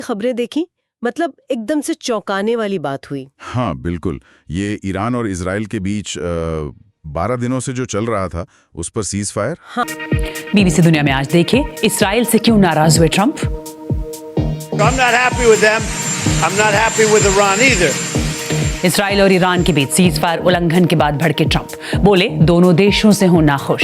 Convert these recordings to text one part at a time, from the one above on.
खबरें देखी, मतलब एकदम से चौंकाने वाली बात हुई। हाँ बिल्कुल, ये ईरान और इजराइल के बीच 12 दिनों से जो चल रहा था उस पर सीज फायर। हाँ। बीबीसी दुनिया में आज देखे इसराइल से क्यों नाराज हुए Trump. I'm not happy with them. I'm not happy with Iran either. Israel और ईरान के बीच सीज फायर उल्लंघन के बाद भड़के ट्रंप, बोले दोनों देशों से हो नाखुश।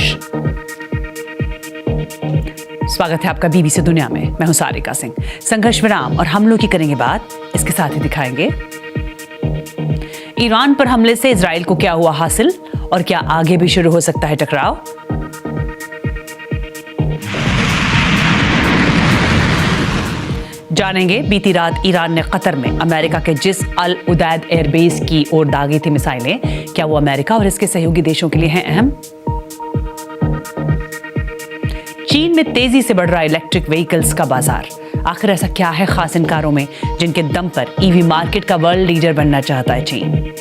स्वागत है आपका बीबीसी दुनिया में, मैं हूं सारिका सिंह। संघर्ष विराम और हमलों की करेंगे बात, इसके साथ ही दिखाएंगे ईरान पर हमले से इजराइल को क्या हुआ हासिल और क्या आगे भी शुरू हो सकता है टकराव। जानेंगे बीती रात ईरान ने कतर में अमेरिका के जिस अल उदैद एयरबेस की ओर दागी थी मिसाइलें, क्या वो अमेरिका और इसके सहयोगी देशों के लिए हैं अहम। चीन में तेजी से बढ़ रहा इलेक्ट्रिक व्हीकल्स का बाजार, आखिर ऐसा क्या है खास इन कारों में जिनके दम पर ईवी मार्केट का वर्ल्ड लीडर बनना चाहता है चीन।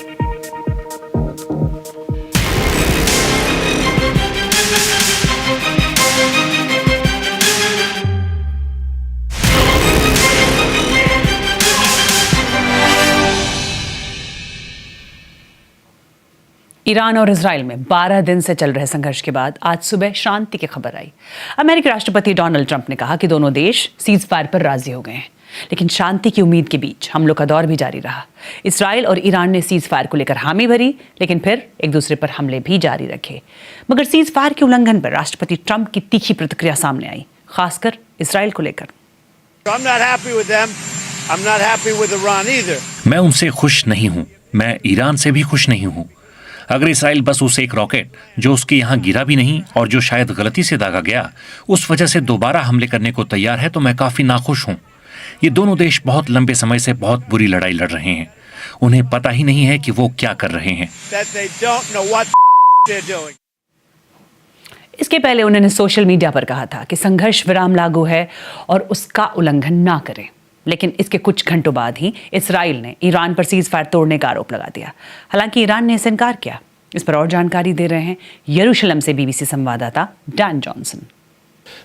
ईरान और इजराइल में 12 दिन से चल रहे संघर्ष के बाद आज सुबह शांति की खबर आई। अमेरिकी राष्ट्रपति डोनाल्ड ट्रंप ने कहा कि दोनों देश सीज फायर पर राजी हो गए हैं, लेकिन शांति की उम्मीद के बीच हमलों का दौर भी जारी रहा। इजराइल और ईरान ने सीज फायर को लेकर हामी भरी, लेकिन फिर एक दूसरे पर हमले भी जारी रखे। मगर सीज फायर के उल्लंघन पर राष्ट्रपति ट्रंप की तीखी प्रतिक्रिया सामने आई, खासकर इजराइल को लेकर। मैं उनसे खुश नहीं हूँ, मैं ईरान से भी खुश नहीं हूँ। अगर इसराइल बस उस एक रॉकेट जो उसके यहाँ गिरा भी नहीं और जो शायद गलती से दागा गया, उस वजह से दोबारा हमले करने को तैयार है तो मैं काफी नाखुश हूँ। ये दोनों देश बहुत लंबे समय से बहुत बुरी लड़ाई लड़ रहे हैं, उन्हें पता ही नहीं है कि वो क्या कर रहे हैं। इसके पहले उन्होंने सोशल मीडिया पर कहा था कि संघर्ष विराम लागू है और उसका उल्लंघन ना करें, लेकिन इसके कुछ घंटों बाद ही इसराइल ने ईरान पर सीज फायर तोड़ने का आरोप लगा दिया। हालांकि ईरान ने इसे इनकार किया। इस पर और जानकारी दे रहे हैं यरूशलेम से बीबीसी संवाददाता Dan Johnson.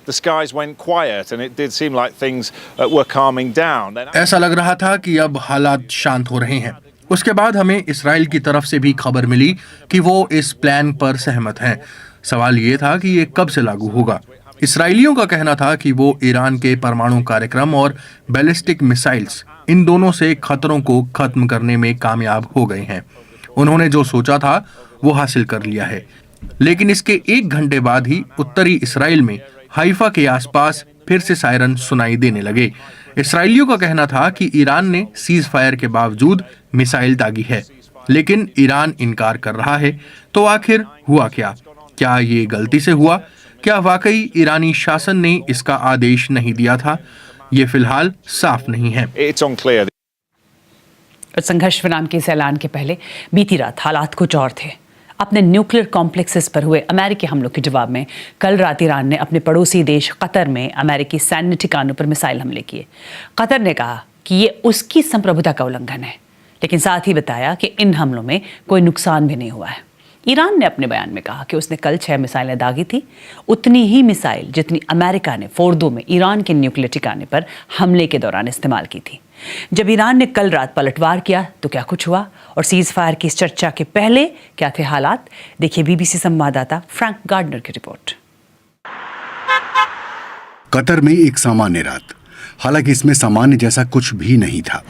The skies went quiet and it did seem like things were calming down. ऐसा लग रहा था कि अब हालात शांत हो रहे हैं। उसके बाद हमें इसराइल की तरफ से भी खबर मिली कि वो इस प्लान पर सहमत हैं। सवाल ये था कि ये कब से लागू होगा। इसराइलियों का कहना था कि वो ईरान के परमाणु कार्यक्रम और बैलिस्टिक मिसाइल्स, इन दोनों से खतरों को खत्म करने में कामयाब हो गए हैं। उन्होंने जो सोचा था वो हासिल कर लिया है। लेकिन इसके 1 घंटे बाद ही उत्तरी इसराइल में हाइफा के आसपास फिर से सायरन सुनाई देने लगे। इसराइलियों का कहना था कि ईरान ने सीज फायर के बावजूद मिसाइल दागी है, लेकिन ईरान इनकार कर रहा है। तो आखिर हुआ क्या? क्या ये गलती से हुआ? क्या वाकई ईरानी शासन ने इसका आदेश नहीं दिया था? ये फिलहाल साफ नहीं है। संघर्ष विराम के इस ऐलान के पहले बीती रात हालात कुछ और थे। अपने न्यूक्लियर कॉम्प्लेक्सेस पर हुए अमेरिकी हमलों के जवाब में कल रात ईरान ने अपने पड़ोसी देश कतर में अमेरिकी सैन्य ठिकानों पर मिसाइल हमले किए। कतर ने कहा कि ये उसकी संप्रभुता का उल्लंघन है, लेकिन साथ ही बताया कि इन हमलों में कोई नुकसान भी नहीं हुआ है। ईरान ने अपने बयान में कहा कि उसने कल 6 मिसाइलें दागी थी, उतनी ही मिसाइल जितनी अमेरिका ने फोर्दो में ईरान के न्यूक्लियर ठिकाने पर हमले के दौरान इस्तेमाल की थी। जब ईरान ने कल रात पलटवार किया तो क्या कुछ हुआ और सीज फायर की इस चर्चा के पहले क्या थे हालात, देखिए बीबीसी संवाददाता फ्रैंक गार्डनर की रिपोर्ट। कतर में एक सामान्य रात, हालांकि इसमें सामान्य जैसा कुछ भी नहीं था,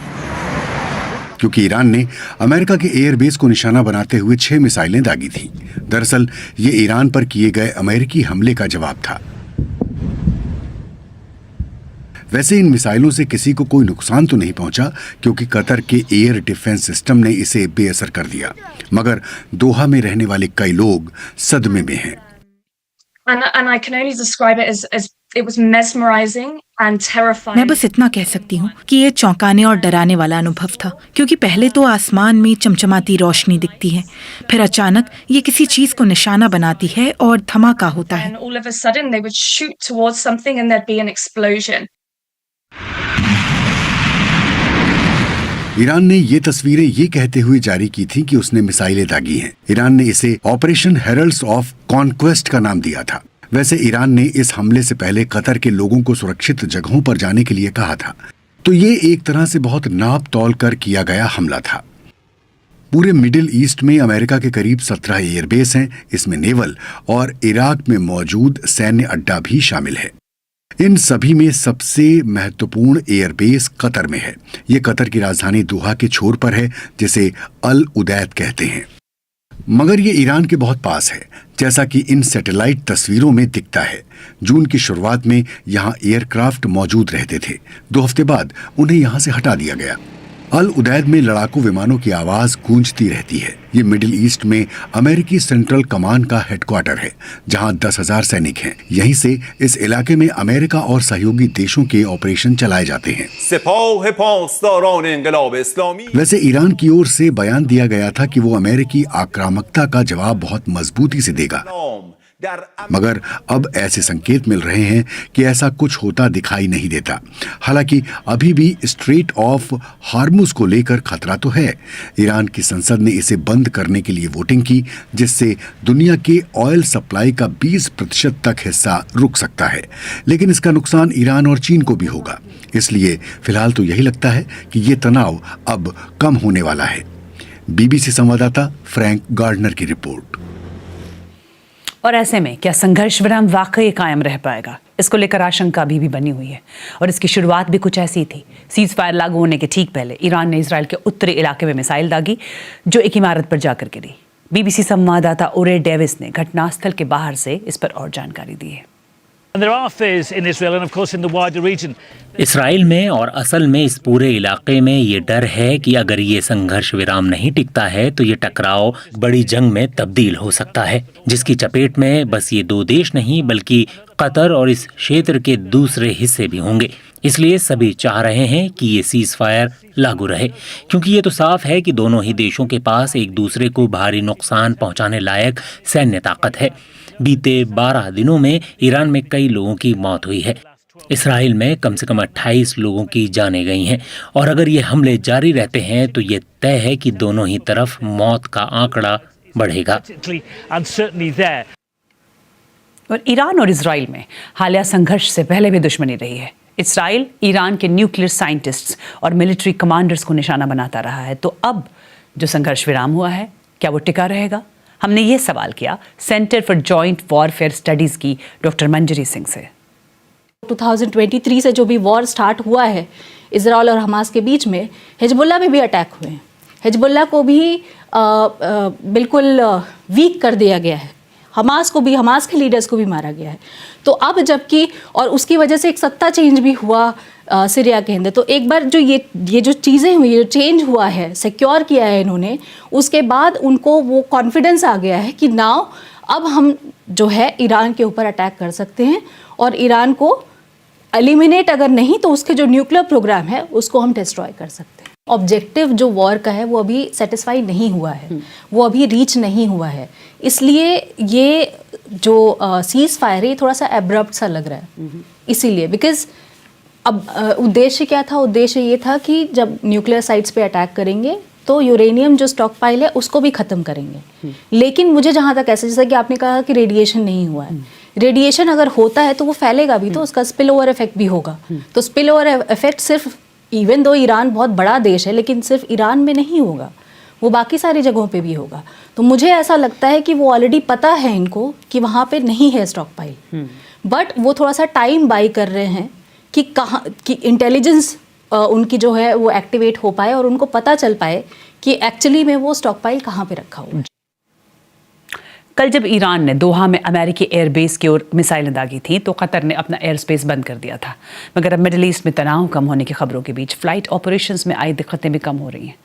क्योंकि ईरान ने अमेरिका के एयरबेस को निशाना बनाते हुए 6 मिसाइलें दागी थीं। दरअसल ये ईरान पर किए गए अमेरिकी हमले का जवाब था। वैसे इन मिसाइलों से किसी को कोई नुकसान तो नहीं पहुंचा, क्योंकि कतर के एयर डिफेंस सिस्टम ने इसे बेअसर कर दिया, मगर दोहा में रहने वाले कई लोग सदमे में हैं। And I can only describe it as it was mesmerizing and terrifying. मैं बस इतना कह सकती हूँ कि ये चौंकाने और डराने वाला अनुभव था, क्योंकि पहले तो आसमान में चमचमाती रोशनी दिखती है, फिर अचानक ये किसी चीज को निशाना बनाती है और धमाका होता है। And all of a sudden they would shoot towards something and there'd be an explosion. Iran ने ये तस्वीरें ये कहते हुए जारी की थी कि उसने मिसाइलें दागी हैं। ईरान ने इसे ऑपरेशन हेरल्ड्स ऑफ कॉन्क्वेस्ट का नाम दिया था। वैसे ईरान ने इस हमले से पहले कतर के लोगों को सुरक्षित जगहों पर जाने के लिए कहा था। तो ये एक तरह से बहुत नाप तौल कर किया गया हमला था। पूरे मिडिल ईस्ट में अमेरिका के करीब 17 एयरबेस हैं, इसमें नेवल और इराक में मौजूद सैन्य अड्डा भी शामिल है। इन सभी में सबसे महत्वपूर्ण एयरबेस कतर में है। ये कतर की राजधानी दोहा के छोर पर है, जिसे अल उदैद कहते हैं। मगर ये ईरान के बहुत पास है, जैसा कि इन सैटेलाइट तस्वीरों में दिखता है। जून की शुरुआत में यहाँ एयरक्राफ्ट मौजूद रहते थे। 2 हफ्ते बाद उन्हें यहाँ से हटा दिया गया। अल उदैद में लड़ाकू विमानों की आवाज गूंजती रहती है। ये मिडिल ईस्ट में अमेरिकी सेंट्रल कमांड का हेडक्वार्टर है, जहां 10,000 सैनिक हैं। यहीं से इस इलाके में अमेरिका और सहयोगी देशों के ऑपरेशन चलाए जाते हैं। वैसे ईरान की ओर से बयान दिया गया था कि वो अमेरिकी आक्रामकता का जवाब बहुत मजबूती से देगा, मगर अब ऐसे संकेत मिल रहे हैं कि ऐसा कुछ होता दिखाई नहीं देता। हालांकि अभी भी स्ट्रेट ऑफ हार्मुज को लेकर खतरा तो है। ईरान की संसद ने इसे बंद करने के लिए वोटिंग की, जिससे दुनिया के ऑयल सप्लाई का 20% तक हिस्सा रुक सकता है। लेकिन इसका नुकसान ईरान और चीन को भी होगा। इसलिए फिलहाल तो यही लगता है कि ये तनाव अब कम होने वाला है। BBC संवाददाता फ्रैंक गार्डनर की रिपोर्ट। और ऐसे में क्या संघर्ष विराम वाकई कायम रह पाएगा? इसको लेकर आशंका अभी भी बनी हुई है और इसकी शुरुआत भी कुछ ऐसी थी। सीज फायर लागू होने के ठीक पहले ईरान ने इजराइल के उत्तरी इलाके में मिसाइल दागी, जो एक इमारत पर जाकर गिरी। BBC संवाददाता ओरे डेविस ने घटनास्थल के बाहर से इस पर और जानकारी दी है। इसराइल में और असल में इस पूरे इलाके में ये डर है कि अगर ये संघर्ष विराम नहीं टिकता है तो ये टकराव बड़ी जंग में तब्दील हो सकता है, जिसकी चपेट में बस ये 2 देश नहीं बल्कि कतर और इस क्षेत्र के दूसरे हिस्से भी होंगे। इसलिए सभी चाह रहे हैं कि ये सीज फायर लागू रहे, क्योंकि ये तो साफ है कि दोनों ही देशों के पास एक दूसरे को भारी नुकसान पहुंचाने लायक सैन्य ताकत है। बीते 12 दिनों में ईरान में कई लोगों की मौत हुई है। इसराइल में कम से कम 28 लोगों की जानें गई हैं और अगर ये हमले जारी रहते हैं तो ये तय है कि दोनों ही तरफ मौत का आंकड़ा बढ़ेगा। और ईरान और इजराइल में हालिया संघर्ष से पहले भी दुश्मनी रही है। इसराइल ईरान के न्यूक्लियर साइंटिस्ट्स और मिलिट्री कमांडर्स को निशाना बनाता रहा है। तो अब जो संघर्ष विराम हुआ है, क्या वो टिका रहेगा? हमने ये सवाल किया centre for joint warfare studies की डॉक्टर मंजरी सिंह से। 2023 से जो भी वॉर स्टार्ट हुआ है इजराइल और हमास के बीच में, हिजबुल्लाह में भी अटैक हुए हैं। हिजबुल्लाह को भी बिल्कुल वीक कर दिया गया है। हमास के लीडर्स को भी मारा गया है। तो अब जबकि और उसकी वजह से एक सत्ता चेंज भी हुआ सीरिया के अंदर। तो एक बार जो ये जो चीज़ें हुई, जो चेंज हुआ है, सिक्योर किया है इन्होंने, उसके बाद उनको वो कॉन्फिडेंस आ गया है कि नाउ अब हम जो है ईरान के ऊपर अटैक कर सकते हैं और ईरान को एलिमिनेट अगर नहीं तो उसके जो न्यूक्लियर प्रोग्राम है उसको हम डिस्ट्रॉय कर सकते हैं। ऑब्जेक्टिव जो वॉर का है वो अभी सेटिस्फाई नहीं हुआ है, वो अभी रीच नहीं हुआ है। इसलिए ये जो सीज फायर है थोड़ा सा एब्रप्ट सा लग रहा है। इसीलिए बिकॉज अब उद्देश्य क्या था? उद्देश्य ये था कि जब न्यूक्लियर साइट्स पे अटैक करेंगे तो यूरेनियम जो स्टॉक पाइल है उसको भी ख़त्म करेंगे। लेकिन मुझे जहाँ तक ऐसा, जैसा कि आपने कहा कि रेडिएशन नहीं हुआ है, रेडिएशन अगर होता है तो वो फैलेगा भी, तो उसका स्पिल ओवर इफेक्ट भी होगा। तो स्पिल ओवर इफेक्ट सिर्फ, इवन दो ईरान बहुत बड़ा देश है, लेकिन सिर्फ ईरान में नहीं होगा, वो बाकी सारी जगहों पे भी होगा। तो मुझे ऐसा लगता है कि वो ऑलरेडी पता है इनको कि वहाँ पे नहीं है स्टॉक पाइल, बट वो थोड़ा सा टाइम बाई कर रहे हैं कि कहाँ की इंटेलिजेंस उनकी जो है वो एक्टिवेट हो पाए और उनको पता चल पाए कि एक्चुअली में वो स्टॉक पाइल कहाँ पे रखा हुआ। कल जब ईरान ने दोहा में अमेरिकी एयरबेस की ओर मिसाइलें दागी थी तो कतर ने अपना एयर स्पेस बंद कर दिया था। मगर अब मिडिल ईस्ट में तनाव कम होने की खबरों के बीच फ्लाइट ऑपरेशंस में आई दिक्कतें भी कम हो रही हैं।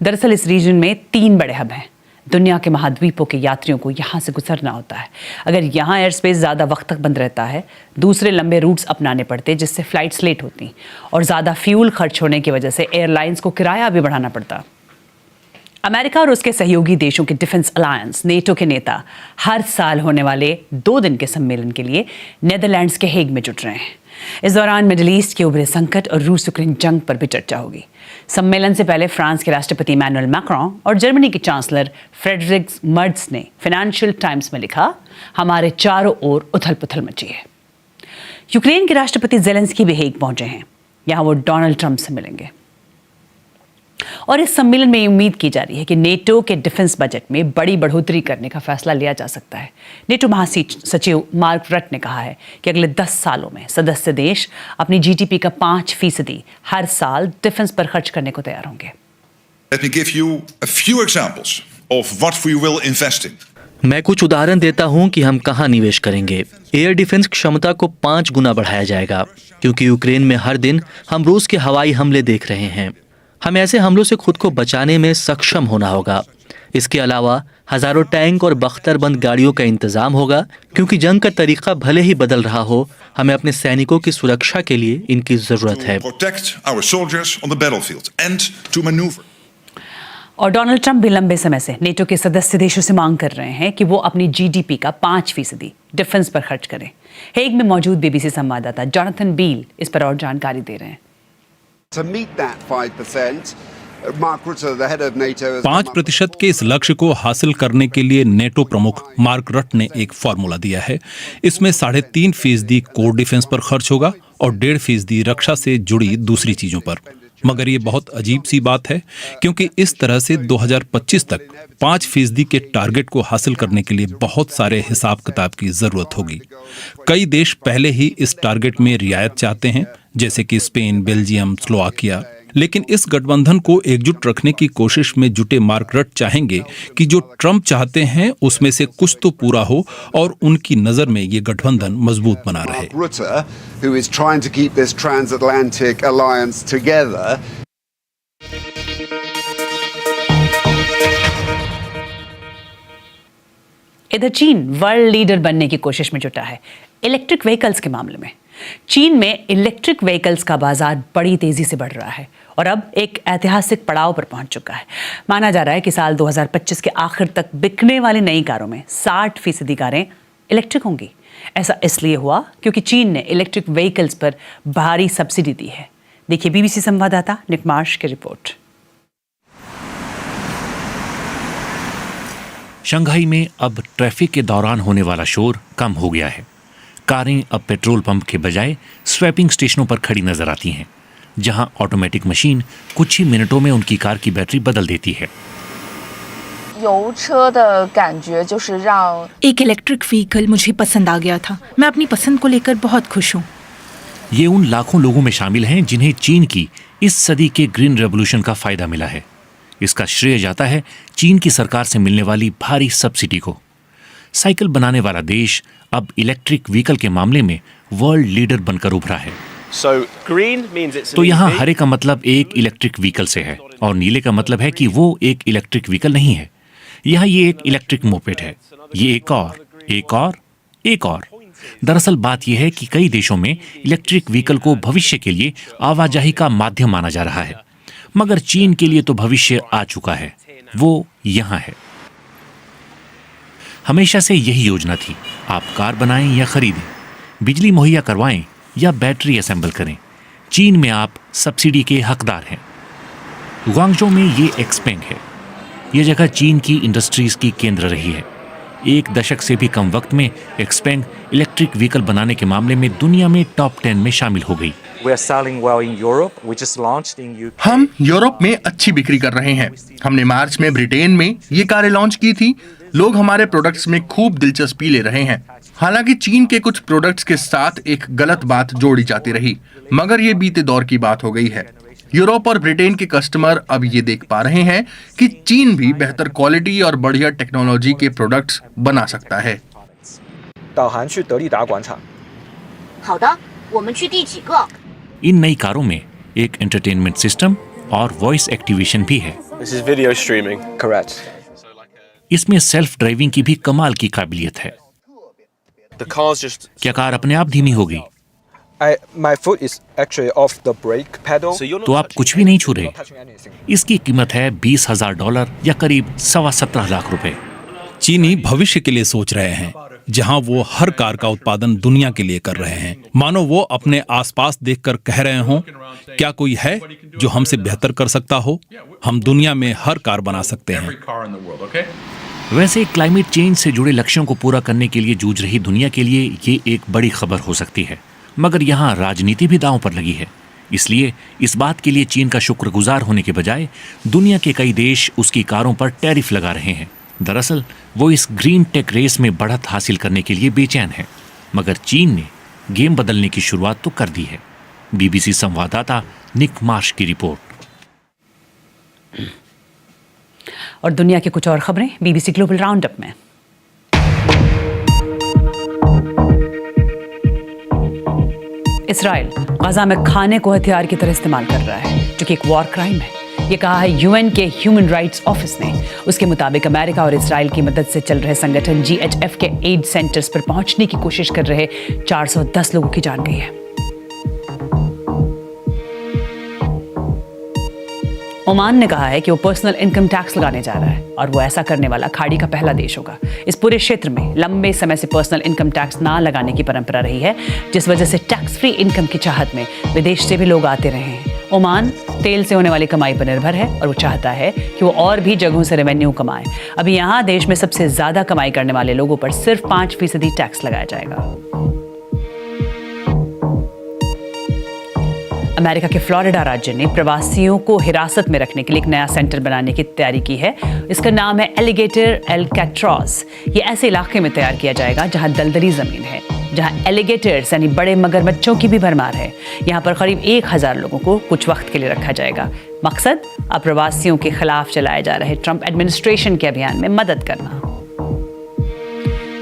दरअसल इस रीजन में 3 बड़े हब हैं। दुनिया के महाद्वीपों के यात्रियों को यहाँ से गुजरना होता है। अगर यहाँ एयर स्पेस ज़्यादा वक्त तक बंद रहता है, दूसरे लंबे रूट्स अपनाने पड़ते, जिससे फ़्लाइट्स लेट होती और ज़्यादा फ्यूल खर्च होने की वजह से एयरलाइंस को किराया भी बढ़ाना पड़ता। अमेरिका और उसके सहयोगी देशों के डिफेंस अलायंस नेटो के नेता हर साल होने वाले 2 दिन के सम्मेलन के लिए नेदरलैंड्स के हेग में जुट रहे हैं। इस दौरान मिडिल ईस्ट के उभरे संकट और रूस यूक्रेन जंग पर भी चर्चा होगी। सम्मेलन से पहले फ्रांस के राष्ट्रपति इमैनुअल मैक्रोन और जर्मनी के चांसलर फ्रेडरिक मर्ज ने फाइनेंशियल टाइम्स में लिखा, हमारे चारों ओर उथल पुथल मची है। यूक्रेन के राष्ट्रपति जेलेंस्की भी हेग पहुंचे हैं। यहाँ वो डोनाल्ड ट्रंप से मिलेंगे। और इस सम्मेलन में उम्मीद की जा रही है कि नेटो के डिफेंस बजट में बड़ी बढ़ोतरी करने का फैसला लिया जा सकता है। नेटो महासचिव मार्क रट ने कहा है कि अगले 10 सालों में सदस्य देश अपनी जीडीपी का 5% हर साल डिफेंस पर खर्च करने को तैयार होंगे। Let me give you a few examples of what we will invest in. मैं कुछ उदाहरण देता हूं कि हम कहां निवेश करेंगे। एयर डिफेंस क्षमता को 5 गुना बढ़ाया जाएगा, क्योंकि यूक्रेन में हर दिन हम रूस के हवाई हमले देख रहे हैं। हमें ऐसे हमलों से खुद को बचाने में सक्षम होना होगा। इसके अलावा हजारों टैंक और बख्तरबंद गाड़ियों का इंतजाम होगा, क्योंकि जंग का तरीका भले ही बदल रहा हो, हमें अपने सैनिकों की सुरक्षा के लिए इनकी जरूरत है। और डोनाल्ड ट्रंप भी लंबे समय से नेटो के सदस्य देशों से मांग कर रहे हैं कि वो अपनी जीडीपी का 5% डिफेंस पर खर्च करें। हेग में मौजूद बीबीसी संवाददाता जॉनथन बील इस पर और जानकारी दे रहे हैं। 5% के इस लक्ष्य को हासिल करने के लिए नेटो प्रमुख मार्क रट ने एक फॉर्मूला दिया है। इसमें 3.5% कोर डिफेंस पर खर्च होगा और 1.5% रक्षा से जुड़ी दूसरी चीजों पर। मगर ये बहुत अजीब सी बात है, क्योंकि इस तरह से 2025 तक 5% के टारगेट को हासिल करने के लिए बहुत सारे हिसाब किताब की जरूरत होगी। कई देश पहले ही इस टारगेट में रियायत चाहते हैं, जैसे कि स्पेन, बेल्जियम, स्लोवाकिया। लेकिन इस गठबंधन को एकजुट रखने की कोशिश में जुटे मार्क रट चाहेंगे कि जो ट्रंप चाहते हैं उसमें से कुछ तो पूरा हो और उनकी नजर में ये गठबंधन मजबूत बना रहे। इधर चीन वर्ल्ड लीडर बनने की कोशिश में जुटा है इलेक्ट्रिक व्हीकल्स के मामले में। चीन में इलेक्ट्रिक व्हीकल्स का बाजार बड़ी तेजी से बढ़ रहा है और अब एक ऐतिहासिक पड़ाव पर पहुंच चुका है। माना जा रहा है कि साल 2025 के आखिर तक बिकने वाली नई कारों में 60% कारें इलेक्ट्रिक होंगी। ऐसा इसलिए हुआ क्योंकि चीन ने इलेक्ट्रिक व्हीकल्स पर भारी सब्सिडी दी है। देखिए बीबीसी संवाददाता निक मार्श की रिपोर्ट। शंघाई में अब ट्रैफिक के दौरान होने वाला शोर कम हो गया है। कारें अब पेट्रोल पंप के बजाय स्वैपिंग स्टेशनों पर खड़ी नजर आती हैं, जहां ऑटोमेटिक मशीन कुछ ही मिनटों में उनकी कार की बैटरी बदल देती है। एक इलेक्ट्रिक व्हीकल मुझे पसंद आ गया था। मैं अपनी पसंद को लेकर बहुत खुश हूँ। ये उन लाखों लोगों में शामिल हैं जिन्हें चीन की इस सदी के ग्रीन रेवोल्यूशन का फायदा मिला है। इसका श्रेय जाता है चीन की सरकार से मिलने वाली भारी सब्सिडी को। साइकिल बनाने वाला देश अब इलेक्ट्रिक व्हीकल के मामले में वर्ल्ड लीडर बनकर उभरा है। तो यहाँ हरे का मतलब एक इलेक्ट्रिक व्हीकल से है और नीले का मतलब है कि वो एक इलेक्ट्रिक व्हीकल नहीं है। यहाँ ये एक इलेक्ट्रिक मोपेड है, ये एक और। दरअसल बात यह है कि कई देशों में इलेक्ट्रिक व्हीकल को भविष्य के लिए आवाजाही का माध्यम माना जा रहा है, मगर चीन के लिए तो भविष्य आ चुका है, वो यहाँ है। हमेशा से यही योजना थी, आप कार बनाएं या खरीदें, बिजली मुहैया करवाएं या बैटरी असेंबल करें, चीन में आप सब्सिडी के हकदार हैं। ग्वांगझो में ये एक्सपेंग है। यह जगह चीन की इंडस्ट्रीज की केंद्र रही है। 1 दशक से भी कम वक्त में एक्सपेंग इलेक्ट्रिक व्हीकल बनाने के मामले में दुनिया में टॉप 10 में शामिल हो गई। हम यूरोप में अच्छी बिक्री कर रहे हैं। हमने मार्च में ब्रिटेन में ये कारें लॉन्च की थी। लोग हमारे प्रोडक्ट्स में खूब दिलचस्पी ले रहे हैं। हालांकि चीन के कुछ प्रोडक्ट्स के साथ एक गलत बात जोड़ी जाती रही, मगर ये बीते दौर की बात हो गई है। यूरोप और ब्रिटेन के कस्टमर अब ये देख पा रहे हैं कि चीन भी बेहतर क्वालिटी और बढ़िया टेक्नोलॉजी के प्रोडक्ट्स बना सकता है। इन नई कारों में एक एंटरटेनमेंट सिस्टम और वॉइस एक्टिवेशन भी है। इसमें सेल्फ ड्राइविंग की भी कमाल की काबिलियत है। क्या कार अपने आप धीमी हो गई? तो आप कुछ भी नहीं छू रहे। इसकी कीमत है $20,000 या करीब $17.25 लाख। चीनी भविष्य के लिए सोच रहे हैं, जहां वो हर कार का उत्पादन दुनिया के लिए कर रहे हैं, मानो वो अपने आसपास देखकर कह रहे हों, क्या कोई है जो हमसे बेहतर कर सकता हो? हम दुनिया में हर कार बना सकते हैं। वैसे क्लाइमेट चेंज से जुड़े लक्ष्यों को पूरा करने के लिए जूझ रही दुनिया के लिए ये एक बड़ी खबर हो सकती है, मगर यहाँ राजनीति भी दांव पर लगी है। इसलिए इस बात के लिए चीन का शुक्रगुजार होने के बजाय दुनिया के कई देश उसकी कारों पर टैरिफ लगा रहे हैं। दरअसल वो इस ग्रीन टेक रेस में बढ़त हासिल करने के लिए बेचैन है, मगर चीन ने गेम बदलने की शुरुआत तो कर दी है। बीबीसी संवाददाता निक मार्श की रिपोर्ट। और दुनिया की कुछ और खबरें बीबीसी ग्लोबल राउंडअप में। इसराइल गाजा में खाने को हथियार की तरह इस्तेमाल कर रहा है, जो कि एक वॉर क्राइम है। ये कहा है यूएन के ह्यूमन राइट्स ऑफिस ने। उसके मुताबिक अमेरिका और इसराइल की मदद से चल रहे संगठन जीएचएफ के एड सेंटर्स पर पहुंचने की कोशिश कर रहे 410 लोगों की जान गई है। ओमान ने कहा है कि वो पर्सनल इनकम टैक्स लगाने जा रहा है और वो ऐसा करने वाला खाड़ी का पहला देश होगा। इस पूरे क्षेत्र में लंबे समय से पर्सनल इनकम टैक्स ना लगाने की परंपरा रही है, जिस वजह से टैक्स फ्री इनकम की चाहत में विदेश से भी लोग आते रहे हैं। ओमान तेल से होने वाली कमाई पर निर्भर है और वो चाहता है कि वो और भी जगहों से रेवेन्यू कमाए। अभी यहाँ देश में सबसे ज्यादा कमाई करने वाले लोगों पर सिर्फ 5% टैक्स लगाया जाएगा। अमेरिका के फ्लोरिडा राज्य ने प्रवासियों को हिरासत में रखने के लिए एक नया सेंटर बनाने की तैयारी की है। इसका नाम है एलिगेटर एल्कैट्रॉस। ये ऐसे इलाके में तैयार किया जाएगा जहां दलदली जमीन है, जहां एलिगेटर्स यानी बड़े मगरमच्छों की भी भरमार है। यहाँ पर करीब 1000 लोगों को कुछ वक्त के लिए रखा जाएगा। मकसद अप्रवासियों के खिलाफ चलाए जा रहे ट्रंप एडमिनिस्ट्रेशन के अभियान में मदद करना।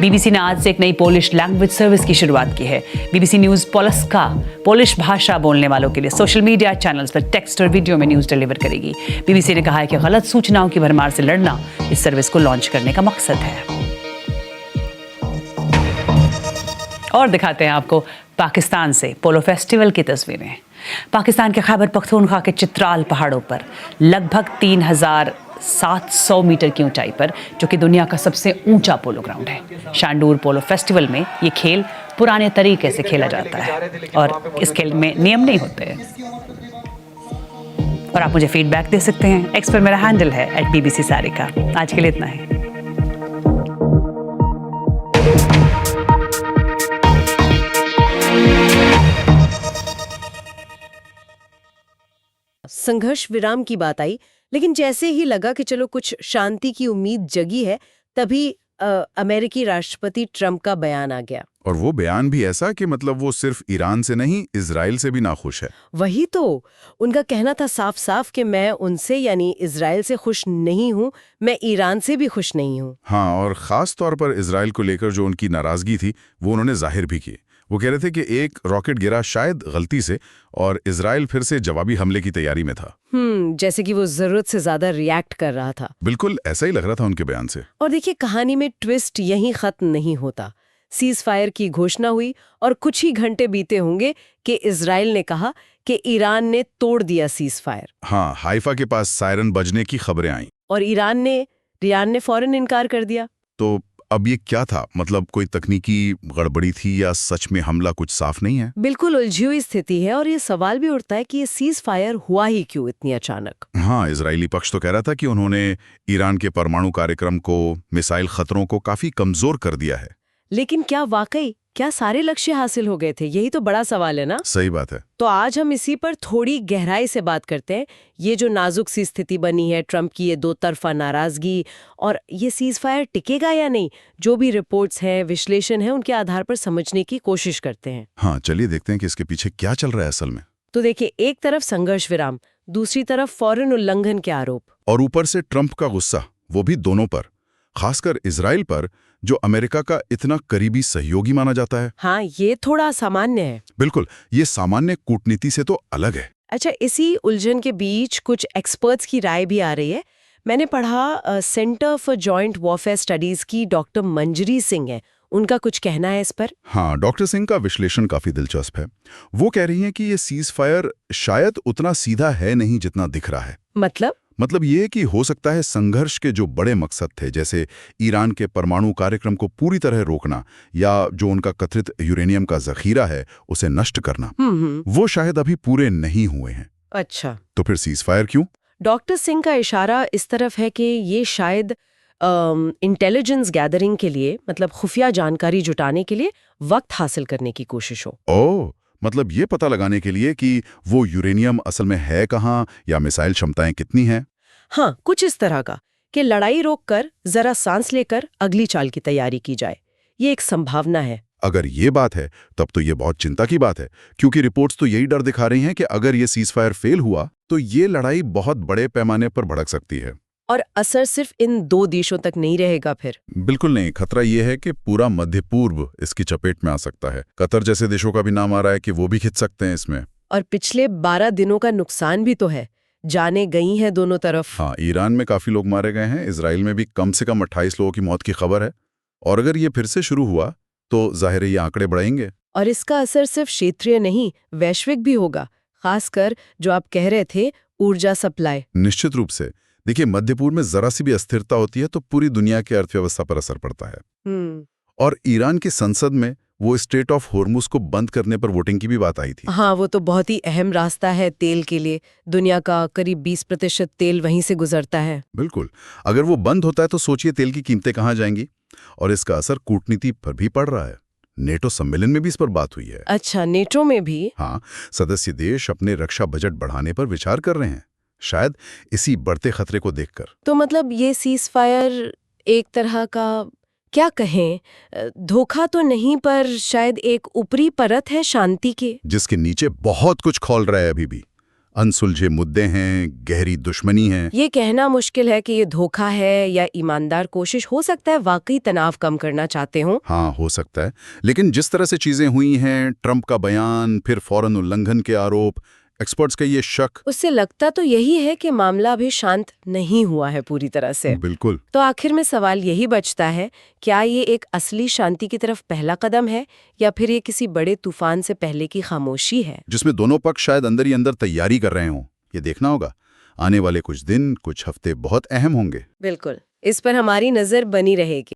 बीबीसी ने आज से एक नई पोलिश लैंग्वेज सर्विस की शुरुआत की है। बीबीसी न्यूज पोलस्का पोलिश भाषा बोलने वालों के लिए सोशल मीडिया चैनल्स पर टेक्स्ट और वीडियो में न्यूज डिलीवर करेगी। बीबीसी ने कहा है कि गलत सूचनाओं की भरमार से लड़ना इस सर्विस को लॉन्च करने का मकसद है। और दिखाते हैं आपको पाकिस्तान से पोलो फेस्टिवल की तस्वीरें। पाकिस्तान के खैबर पख्तूनख्वा के चित्राल पहाड़ों पर लगभग 3700 मीटर की ऊंचाई पर, जो कि दुनिया का सबसे ऊंचा पोलो ग्राउंड है। शांडूर पोलो फेस्टिवल में ये खेल पुराने तरीके से खेला जाता है और इस खेल में नियम नहीं होते हैं। और आप मुझे फीडबैक दे सकते हैं। एक्स पर मेरा हैंडल है @BBC सारिका। आज के लिए इतना ही। संघर्ष विराम की बात आई, लेकिन जैसे ही लगा कि चलो कुछ शांति की उम्मीद जगी है, तभी अमेरिकी राष्ट्रपति ट्रंप का बयान आ गया। और वो बयान भी ऐसा कि मतलब वो सिर्फ ईरान से नहीं, इजराइल से भी नाखुश है। वही तो उनका कहना था साफ साफ कि मैं उनसे यानी इजराइल से खुश नहीं हूं, मैं ईरान से भी खुश नहीं हूं। हाँ, और खास तौर पर इजराइल को लेकर जो उनकी नाराजगी थी वो उन्होंने जाहिर भी की। वो कह रहे थे कि एक रॉकेट गिरा शायद गलती से और इजराइल फिर से जवाबी हमले की तैयारी में था। जैसे कि वो जरूरत से ज्यादा रिएक्ट कर रहा था। बिल्कुल ऐसा ही लग रहा था उनके बयान से। और देखिए, कहानी में ट्विस्ट यहीं खत्म नहीं होता। सीज फायर की घोषणा हुई और कुछ ही घंटे बीते होंगे कि इजराइल ने कहा कि ईरान ने तोड़ दिया सीज फायर। हाँ, हाइफा के पास सायरन बजने की खबरें आईं और ईरान ने फौरन इनकार कर दिया। तो अब ये क्या था? मतलब कोई तकनीकी गड़बड़ी थी या सच में हमला? कुछ साफ नहीं है। बिल्कुल उलझी हुई स्थिति है और ये सवाल भी उठता है कि ये सीज फायर हुआ ही क्यों इतनी अचानक। हाँ, इजरायली पक्ष तो कह रहा था कि उन्होंने ईरान के परमाणु कार्यक्रम को, मिसाइल खतरों को काफी कमजोर कर दिया है। लेकिन क्या सारे लक्ष्य हासिल हो गए थे? यही तो बड़ा सवाल है ना। सही बात है। तो आज हम इसी पर थोड़ी गहराई से बात करते हैं। ये जो नाजुक सी स्थिति बनी है, ट्रंप की ये दो तरफा नाराजगी, और ये सीज फायर टिकेगा या नहीं, जो भी रिपोर्ट्स हैं, विश्लेषण है, उनके आधार पर समझने की कोशिश करते हैं। हाँ, चलिए देखते हैं कि इसके पीछे क्या चल रहा है असल में। तो देखिए, एक तरफ संघर्ष विराम, दूसरी तरफ फौरन उल्लंघन के आरोप, और ऊपर से ट्रंप का गुस्सा, वो भी दोनों पर, खासकर इजराइल पर जो अमेरिका का इतना करीबी सहयोगी माना जाता है। हाँ, ये थोड़ा सामान्य है। बिल्कुल, ये सामान्य कूटनीति से तो अलग है। अच्छा, इसी उलझन के बीच कुछ एक्सपर्ट्स की राय भी आ रही है। मैंने पढ़ा centre for joint warfare studies की डॉक्टर मंजरी सिंह है, उनका कुछ कहना है इस पर। हाँ, डॉक्टर सिंह का विश्लेषण काफी दिलचस्प है। वो कह रही हैं कि ये सीज फायर शायद उतना सीधा है नहीं जितना दिख रहा है। मतलब ये कि हो सकता है संघर्ष के जो बड़े मकसद थे, जैसे ईरान के परमाणु कार्यक्रम को पूरी तरह रोकना या जो उनका कथित यूरेनियम का जखीरा है उसे नष्ट करना, वो शायद अभी पूरे नहीं हुए हैं। अच्छा, तो फिर सीज फायर क्यों? डॉक्टर सिंह का इशारा इस तरफ है कि ये शायद इंटेलिजेंस गैदरिंग के लिए, मतलब खुफिया जानकारी जुटाने के लिए वक्त हासिल करने की कोशिश हो। ओह, मतलब ये पता लगाने के लिए कि वो यूरेनियम असल में है कहाँ या मिसाइल क्षमताएं कितनी हैं। हाँ, कुछ इस तरह का कि लड़ाई रोककर जरा सांस लेकर अगली चाल की तैयारी की जाए। ये एक संभावना है। अगर ये बात है तब तो ये बहुत चिंता की बात है, क्योंकि रिपोर्ट्स तो यही डर दिखा रही हैं कि अगर ये सीज़फायर फेल हुआ तो ये लड़ाई बहुत बड़े पैमाने पर भड़क सकती है। और असर सिर्फ इन 2 देशों तक नहीं रहेगा फिर। बिल्कुल नहीं, खतरा ये है कि पूरा मध्य पूर्व इसकी चपेट में आ सकता है। कतर जैसे देशों का भी नाम आ रहा है कि वो भी खिंच सकते हैं इसमें। और पिछले 12 दिनों का नुकसान भी तो है, जाने गई हैं दोनों तरफ। हाँ, ईरान में काफी लोग मारे गए हैं, इजराइल में भी कम से कम 28 लोगों की मौत की खबर है। और अगर ये फिर से शुरू हुआ तो जाहिर है ये आंकड़े बढ़ेंगे। और इसका असर सिर्फ क्षेत्रीय नहीं, वैश्विक भी होगा, खासकर जो आप कह रहे थे, ऊर्जा सप्लाई। निश्चित रूप से। देखिए, मध्य पूर्व में जरा सी भी अस्थिरता होती है तो पूरी दुनिया की अर्थव्यवस्था पर असर पड़ता है। और ईरान की संसद में वो स्ट्रेट ऑफ होर्मुज को बंद करने पर वोटिंग की भी बात आई थी। हाँ, वो तो बहुत ही अहम रास्ता है तेल के लिए। दुनिया का करीब 20% तेल वहीं से गुजरता है। बिल्कुल, अगर वो बंद होता है तो सोचिए तेल की कीमतें कहाँ जाएंगी। और इसका असर कूटनीति पर भी पड़ रहा है। नेटो सम्मेलन में भी इस पर बात हुई है। अच्छा, नेटो में भी? हाँ, सदस्य देश अपने रक्षा बजट बढ़ाने पर विचार कर रहे हैं, शायद इसी बढ़ते खतरे को देखकर। तो मतलब ये सीज़फायर एक तरह का, क्या कहें, धोखा तो नहीं पर शायद एक ऊपरी परत है शांति के, जिसके नीचे बहुत कुछ खौल रहा है। अभी भी अनसुलझे मुद्दे हैं, गहरी दुश्मनी है। ये कहना मुश्किल है कि ये धोखा है या ईमानदार कोशिश। हो सकता है वाकई तनाव कम करना चाहते हो। हाँ, हो सकता है, लेकिन जिस तरह से चीजें हुई हैं, ट्रंप का बयान, फिर फौरन उल्लंघन के आरोप, एक्सपर्ट्स का ये शक, उससे लगता तो यही है कि मामला अभी शांत नहीं हुआ है पूरी तरह से। बिल्कुल। तो आखिर में सवाल यही बचता है, क्या ये एक असली शांति की तरफ पहला कदम है या फिर ये किसी बड़े तूफान से पहले की खामोशी है, जिसमें दोनों पक्ष शायद अंदर ही अंदर तैयारी कर रहे हों। ये देखना होगा। आने वाले कुछ दिन, कुछ हफ्ते बहुत अहम होंगे। बिल्कुल, इस पर हमारी नजर बनी रहेगी।